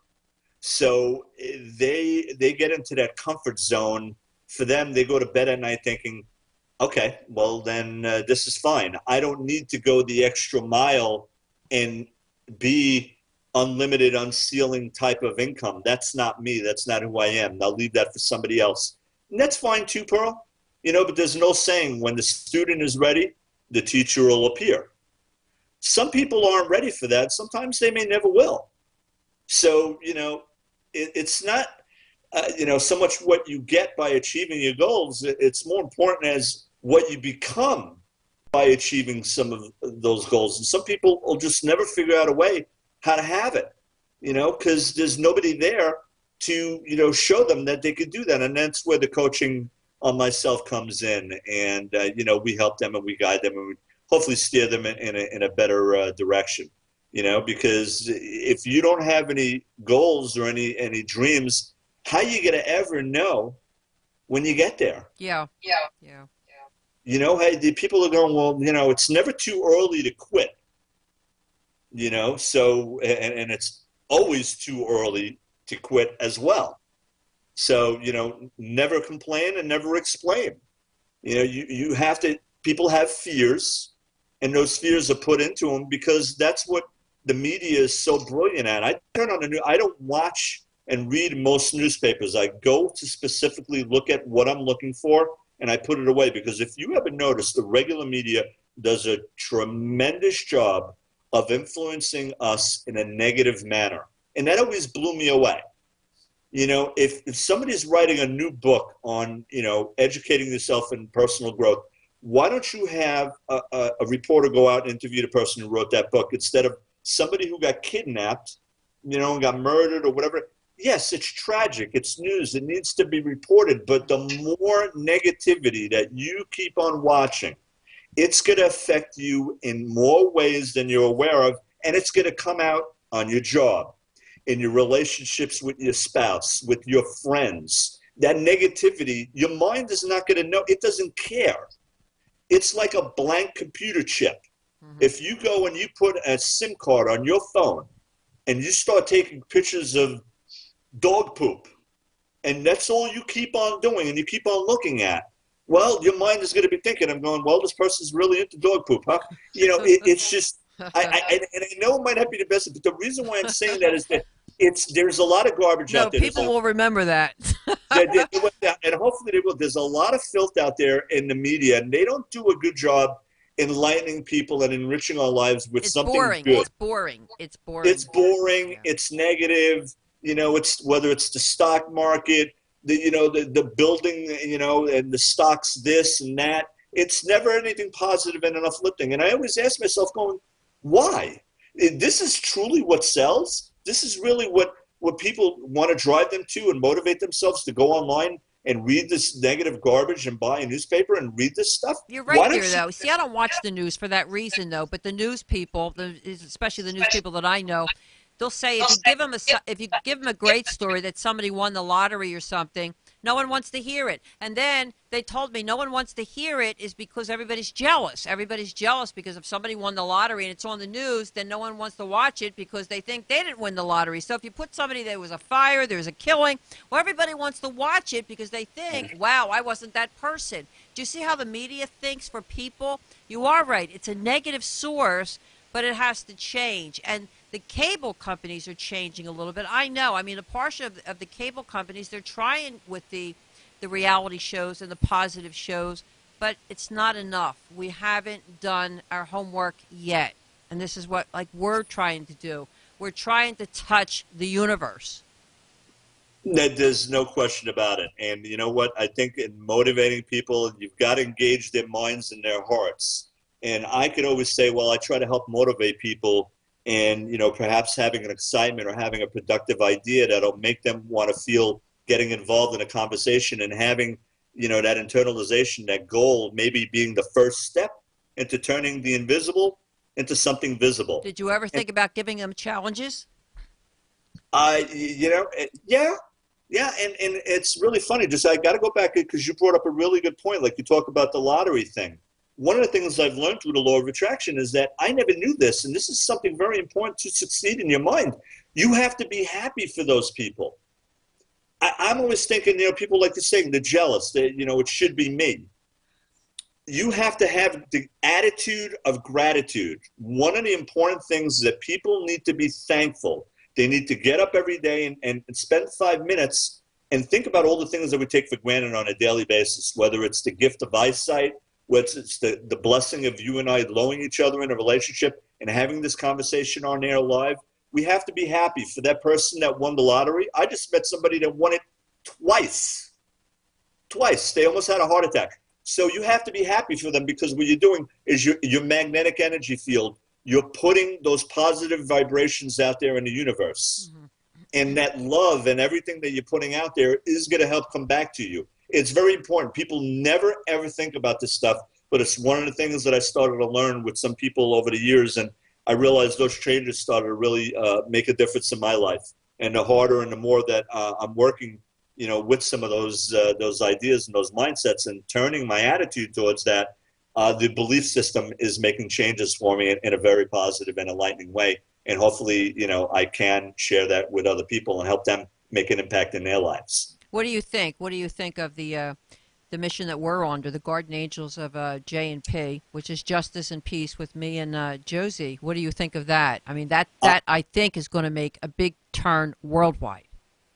So they get into that comfort zone. For them, they go to bed at night thinking, okay, well, then this is fine. I don't need to go the extra mile and be unlimited, unceiling type of income. That's not me. That's not who I am. I'll leave that for somebody else. And that's fine too, Pearl. But there's no saying when the student is ready, the teacher will appear. Some people aren't ready for that. Sometimes they may never will. So, it's not, so much what you get by achieving your goals. It's more important as what you become by achieving some of those goals. And some people will just never figure out a way how to have it, because there's nobody there to, show them that they could do that. And that's where the coaching on myself comes in. And, we help them and we guide them and we hopefully steer them in a better direction, because if you don't have any goals or any dreams, how are you going to ever know when you get there? Yeah. Hey, the people are going, well, it's never too early to quit, so, and it's always too early to quit as well. So, never complain and never explain. You have to, people have fears, and those fears are put into them because that's what the media is so brilliant at. I turn on the news, I don't watch and read most newspapers. I go to specifically look at what I'm looking for, and I put it away, because if you ever notice, the regular media does a tremendous job of influencing us in a negative manner. And that always blew me away. If somebody's writing a new book on, educating yourself in personal growth, why don't you have a reporter go out and interview the person who wrote that book instead of somebody who got kidnapped, and got murdered or whatever? Yes, it's tragic. It's news. It needs to be reported. But the more negativity that you keep on watching, it's going to affect you in more ways than you're aware of, and it's going to come out on your job, in your relationships with your spouse, with your friends. That negativity, your mind is not going to know. It doesn't care. It's like a blank computer chip. Mm-hmm. If you go and you put a SIM card on your phone and you start taking pictures of dog poop, and that's all you keep on doing and you keep on looking at, well, your mind is going to be thinking, I'm going, well, this person's really into dog poop, huh? It's just, and I know it might not be the best, but the reason why I'm saying that is that there's a lot of garbage out there. People will remember that. And hopefully they will. There's a lot of filth out there in the media, and they don't do a good job enlightening people and enriching our lives with something good. It's boring. It's boring. Yeah. It's negative. It's whether it's the stock market, the building, and the stocks, this and that. It's never anything positive and uplifting. And I always ask myself, going, why? This is truly what sells? This is really what people want to drive them to and motivate themselves to go online and read this negative garbage and buy a newspaper and read this stuff? You're right there, though. See, I don't watch the news for that reason, though. But the news people, especially the news people that I know, they'll say if you give them a great story that somebody won the lottery or something, no one wants to hear it. And then they told me no one wants to hear it is because everybody's jealous. Everybody's jealous because if somebody won the lottery and it's on the news, then no one wants to watch it because they think they didn't win the lottery. So if you put somebody, there was a fire, there was a killing, well, everybody wants to watch it because they think, wow, I wasn't that person. Do you see how the media thinks for people? You are right. It's a negative source, but it has to change. And the cable companies are changing a little bit. I know. I mean, a portion of the cable companies, they're trying with the reality shows and the positive shows, but it's not enough. We haven't done our homework yet. And this is what we're trying to do. We're trying to touch the universe. There's no question about it. And you know what? I think in motivating people, you've got to engage their minds and their hearts. And I could always say, well, I try to help motivate people and, perhaps having an excitement or having a productive idea that'll make them want to feel getting involved in a conversation and having, that internalization, that goal, maybe being the first step into turning the invisible into something visible. Did you ever think about giving them challenges? Yeah. And it's really funny. Just I got to go back because you brought up a really good point. Like you talk about the lottery thing. one of the things I've learned through the law of attraction is that I never knew this, and this is something very important to succeed in your mind. You have to be happy for those people. I'm always thinking, people like to say they're jealous, that, it should be me. You have to have the attitude of gratitude. One of the important things is that people need to be thankful. They need to get up every day and spend 5 minutes and think about all the things that we take for granted on a daily basis, whether it's the gift of eyesight, whether it's the blessing of you and I knowing each other in a relationship and having this conversation on air live. We have to be happy for that person that won the lottery. I just met somebody that won it twice. They almost had a heart attack. So you have to be happy for them, because what you're doing is your magnetic energy field, you're putting those positive vibrations out there in the universe. Mm-hmm. And that love and everything that you're putting out there is going to help come back to you. It's very important. People never, ever think about this stuff, but it's one of the things that I started to learn with some people over the years. And I realized those changes started to really make a difference in my life. And the harder and the more that I'm working with some of those ideas and those mindsets and turning my attitude towards that, the belief system is making changes for me in a very positive and enlightening way. And hopefully, I can share that with other people and help them make an impact in their lives. What do you think? What do you think of the mission that we're under, the Guardian Angels of J&P, which is Justice and Peace with me and Josie? What do you think of that? I mean, that I think is going to make a big turn worldwide.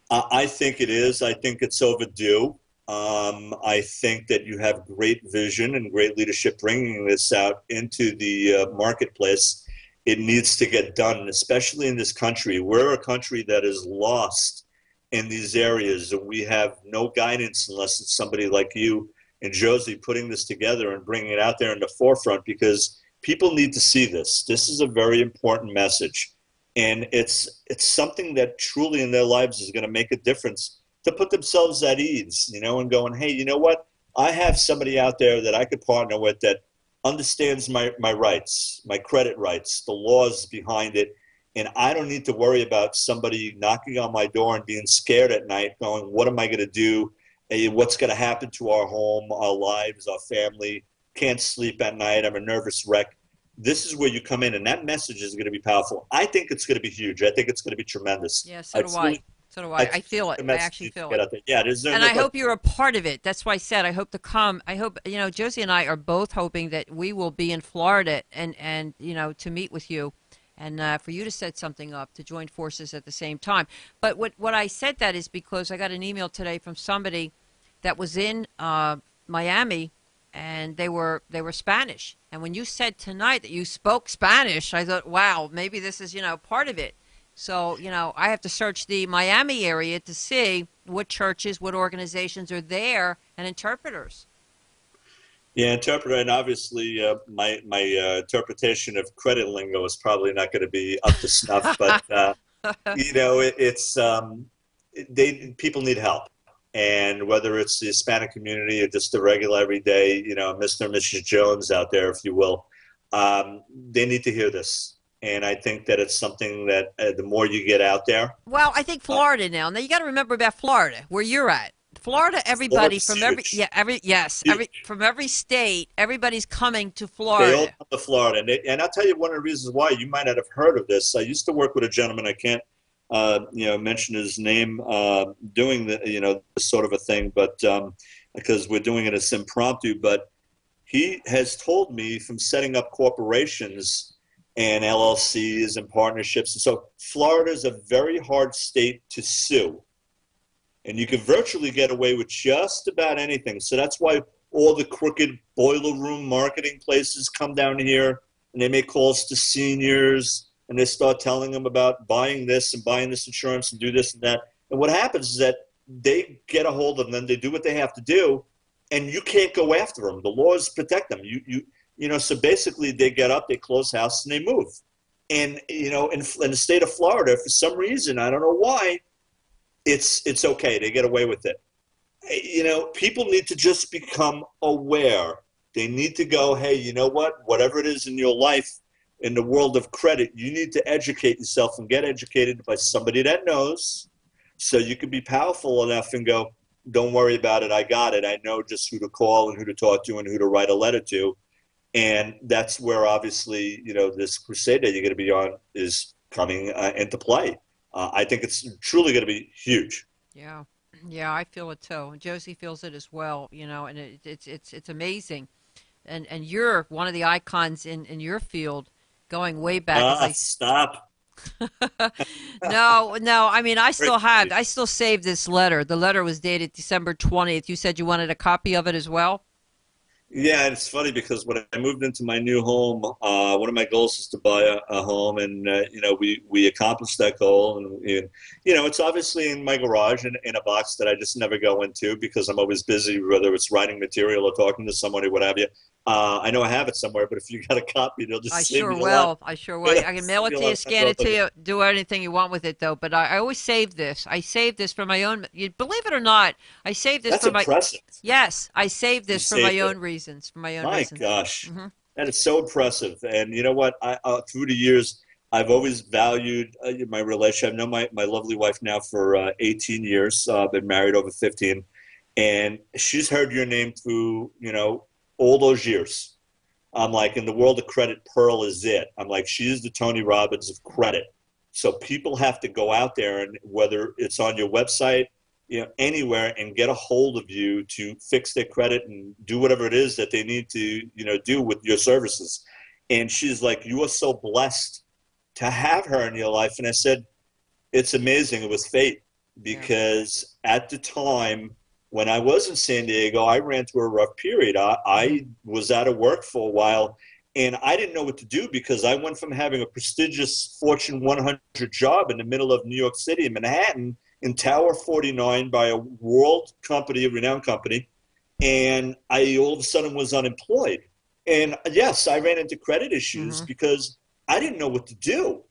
I think it is. I think it's overdue. I think that you have great vision and great leadership bringing this out into the marketplace. It needs to get done, especially in this country. We're a country that is lost in these areas, and we have no guidance unless it's somebody like you and Josie putting this together and bringing it out there in the forefront, because people need to see this. This is a very important message. And it's something that truly in their lives is going to make a difference, to put themselves at ease, and going, hey, you know what? I have somebody out there that I could partner with that understands my rights, my credit rights, the laws behind it. And I don't need to worry about somebody knocking on my door and being scared at night going, what am I going to do? What's going to happen to our home, our lives, our family? Can't sleep at night. I'm a nervous wreck. This is where you come in, and that message is going to be powerful. I think it's going to be huge. I think it's going to be tremendous. Yeah, so do I. So do I. I feel it. I actually feel it. Yeah, and I hope you're a part of it. That's why I said I hope to come. I hope, Josie and I are both hoping that we will be in Florida and to meet with you, and for you to set something up to join forces at the same time. But what I said that is because I got an email today from somebody that was in Miami, and they were Spanish. And when you said tonight that you spoke Spanish, I thought, wow, maybe this is part of it. So, I have to search the Miami area to see what churches, what organizations are there, and interpreters. Yeah, interpreter, and obviously my interpretation of credit lingo is probably not going to be up to snuff, but people need help, and whether it's the Hispanic community or just the regular everyday, Mr. and Mrs. Jones out there, if you will, they need to hear this. And I think that it's something that the more you get out there. Well, I think Florida now. Now you got to remember about Florida, where you're at. Florida, everybody from from every state, everybody's coming to Florida. They all come to Florida, and I'll tell you one of the reasons why. You might not have heard of this. I used to work with a gentleman. I can't, mention his name, doing this sort of a thing, but because we're doing it as impromptu. But he has told me from setting up corporations and LLCs and partnerships. And so Florida is a very hard state to sue. And you can virtually get away with just about anything. So that's why all the crooked boiler room marketing places come down here, and they make calls to seniors, and they start telling them about buying this and buying this insurance and do this and that. And what happens is that they get a hold of them, they do what they have to do, and you can't go after them. The laws protect them. So basically they get up, they close house, and they move. And, in the state of Florida, for some reason, I don't know why, it's okay. They get away with it. People need to just become aware. They need to go, hey, you know what? Whatever it is in your life, in the world of credit, you need to educate yourself and get educated by somebody that knows, so you can be powerful enough and go, don't worry about it. I got it. I know just who to call and who to talk to and who to write a letter to. And that's where obviously, this crusade that you're going to be on is coming into play. I think it's truly going to be huge. Yeah. Yeah, I feel it too. Josie feels it as well, and it's amazing. And you're one of the icons in your field going way back. Stop. No, I mean, I still saved this letter. The letter was dated December 20th. You said you wanted a copy of it as well? Yeah, and it's funny because when I moved into my new home, one of my goals is to buy a home, and we accomplished that goal. And it's obviously in my garage in a box that I just never go into because I'm always busy, whether it's writing material or talking to someone or what have you. I know I have it somewhere, but if you got a copy, they'll just save me a lot. I sure will. I can mail it to you, scan it to you, do anything you want with it, though. But I always save this. I save this for my own. You believe it or not, I save this for my. Impressive. Yes, I save this for my own reasons. For my own reasons. My gosh, that is so impressive. And you know what? Through the years, I've always valued my relationship. I've known my lovely wife now for 18 years. I've been married over 15, and she's heard your name through all those years. I'm like, in the world of credit, Pearl is it. I'm like, she is the Tony Robbins of credit. So people have to go out there, and whether it's on your website, anywhere, and get a hold of you to fix their credit and do whatever it is that they need to, do with your services. And she's like, you are so blessed to have her in your life. And I said, it's amazing. It was fate, because at the time, when I was in San Diego, I ran through a rough period. I was out of work for a while, and I didn't know what to do because I went from having a prestigious Fortune 100 job in the middle of New York City in Manhattan in Tower 49 by a world company, a renowned company, and I all of a sudden was unemployed. And yes, I ran into credit issues because I didn't know what to do.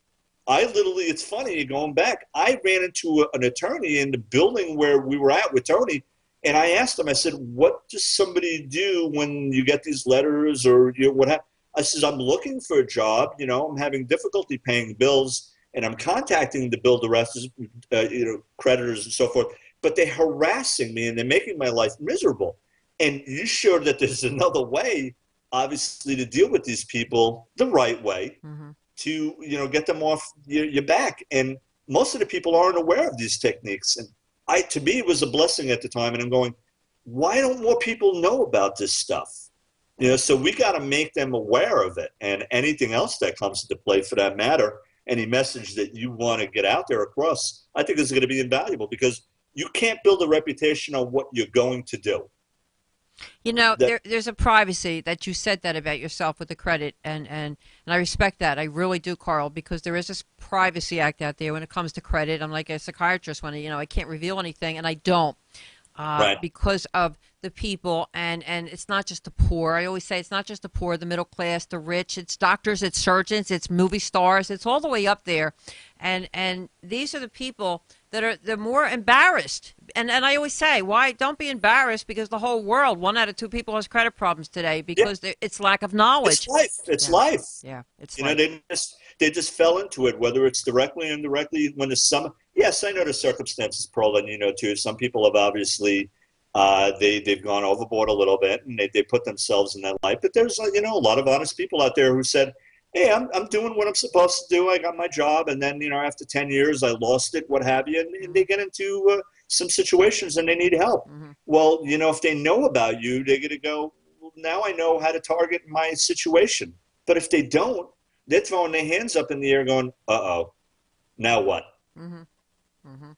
It's funny, going back, I ran into an attorney in the building where we were at with Tony. And I asked him, I said, what does somebody do when you get these letters or what happened? I said, I'm looking for a job. I'm having difficulty paying bills, and I'm contacting the bill directors, creditors and so forth. But they're harassing me, and they're making my life miserable. And you showed that there's another way, obviously, to deal with these people the right way to, get them off your back. And most of the people aren't aware of these techniques. And to me, it was a blessing at the time, and I'm going, why don't more people know about this stuff? So we got to make them aware of it, and anything else that comes into play for that matter, any message that you want to get out there across, I think is going to be invaluable, because you can't build a reputation on what you're going to do. There's a privacy that you said that about yourself with the credit, and I respect that. I really do, Carl, because there is this privacy act out there when it comes to credit. I'm like a psychiatrist when I can't reveal anything, and I don't. Because of the people, and it's not just the poor. I always say it's not just the poor, the middle class, the rich. It's doctors, it's surgeons, it's movie stars. It's all the way up there, and these are the people that they're more embarrassed. And I always say, why don't be embarrassed? Because the whole world, 1 out of 2 people has credit problems today because it's lack of knowledge. It's life. Yeah, it's life. They just fell into it, whether it's directly or indirectly. When there's some, yes, I know the circumstances, Pearl, and too. Some people have obviously they've gone overboard a little bit, and they put themselves in that light. But there's a lot of honest people out there who said, hey, I'm doing what I'm supposed to do. I got my job, and then after 10 years, I lost it, what have you, and they get into some situations and they need help. Well, if they know about you, they're going to go, well, now I know how to target my situation. But if they don't, they're throwing their hands up in the air going, uh-oh, now what?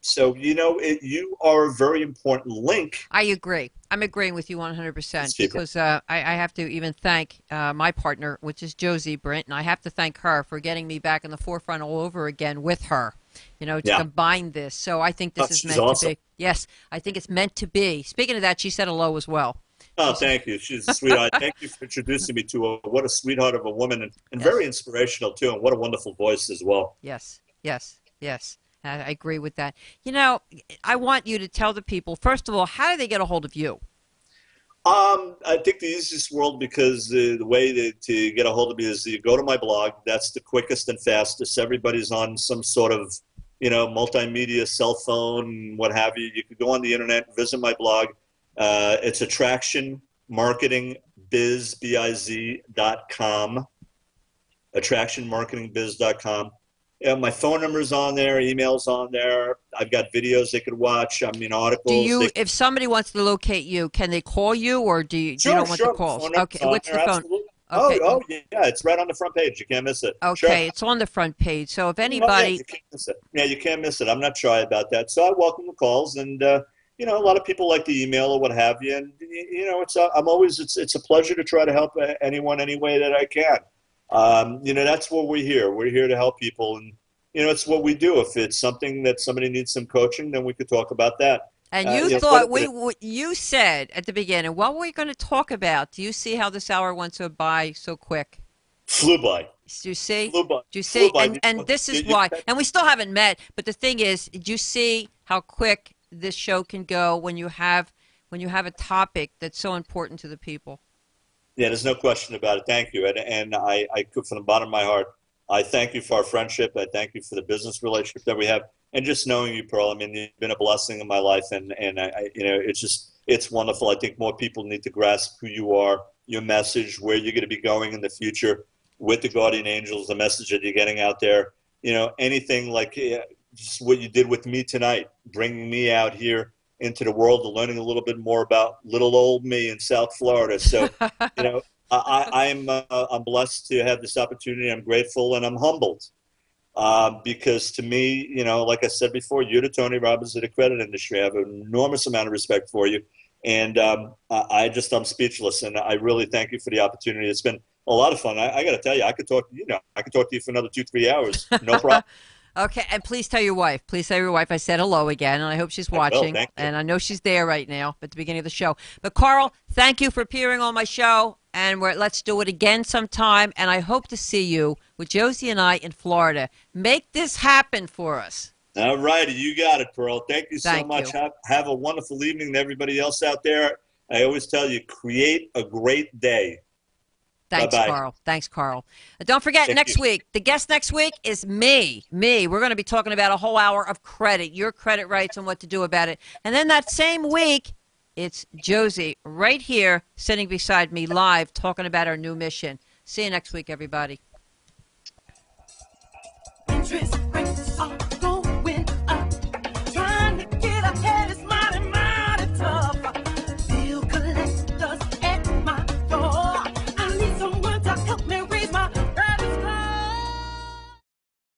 So, you are a very important link. I agree. I'm agreeing with you 100% because I have to even thank my partner, which is Josie Brent, and I have to thank her for getting me back in the forefront all over again with her, to combine this. So I think this is meant to be. Yes, I think it's meant to be. Speaking of that, she said hello as well. Oh, thank you. She's a sweetheart. Thank you for introducing me to what a sweetheart of a woman, and very inspirational, too, and what a wonderful voice as well. Yes. I agree with that. I want you to tell the people, first of all, how do they get a hold of you? I think the easiest world, because the way to get a hold of me is you go to my blog. That's the quickest and fastest. Everybody's on some sort of, multimedia, cell phone, what have you. You can go on the internet, visit my blog. It's attractionmarketing.com. attractionmarketingbiz.com, attractionmarketingbiz.com. Yeah, my phone number's on there, email's on there. I've got videos they could watch. I mean, Do articles. you, if somebody wants to locate you, can they call you, or do you Sure, don't want the sure. My calls? phone number's Okay, on what's the there, phone? absolutely. Okay. Oh, yeah, it's right on the front page. You can't miss it. Sure. Okay, it's on the front page. So if Oh, yeah, anybody, you can't miss it. Yeah, you can't miss it. I'm not shy about that. So I welcome the calls, and you know, a lot of people like the email or what have you. And you know, it's a pleasure to try to help anyone any way that I can. You know, that's what we're here. We're here to help people, and you know, it's what we do. If it's something that somebody needs some coaching, then we could talk about that. and you You know, thought you said at the beginning, what were we going to talk about? Do you see how this hour went so by so quick? flew by. Do you see? Flew by. Do you Flew see? by. And this is why. And we still haven't met. But the thing is, do you see how quick this show can go when you have a topic that's so important to the people? Yeah, there's no question about it. Thank you. And I from the bottom of my heart, I thank you for our friendship. I thank you for the business relationship that we have. And just knowing you, Pearl, I mean, you've been a blessing in my life. And I you know, it's wonderful. I think more people need to grasp who you are, your message, where you're going to be going in the future with the Guardian Angels, the message that you're getting out there. You know, anything like just what you did with me tonight, bringing me out here into the world and learning a little bit more about little old me in South Florida. So, you know, I'm blessed to have this opportunity. I'm grateful and I'm humbled because to me, you know, like I said before, you're the Tony Robbins of the credit industry. I have an enormous amount of respect for you. And I'm speechless. And I really thank you for the opportunity. It's been a lot of fun. I got to tell you, I could talk to you for another 2-3 hours. No problem. Okay, and please tell your wife. Please tell your wife I said hello again, and I hope she's watching. Thank you. And I know she's there right now at the beginning of the show. But Carl, thank you for appearing on my show, and let's do it again sometime. And I hope to see you with Josie and I in Florida. Make this happen for us. All righty, you got it, Pearl. Thank you so Thank much. you. Have a wonderful evening to everybody else out there. I always tell you, create a great day. Thanks, Bye-bye. Carl. Thanks, Carl. Don't forget, next week, the guest next week is me. We're going to be talking about a whole hour of credit, your credit rights and what to do about it. And then that same week, it's Josie right here sitting beside me live talking about our new mission. See you next week, everybody. Interest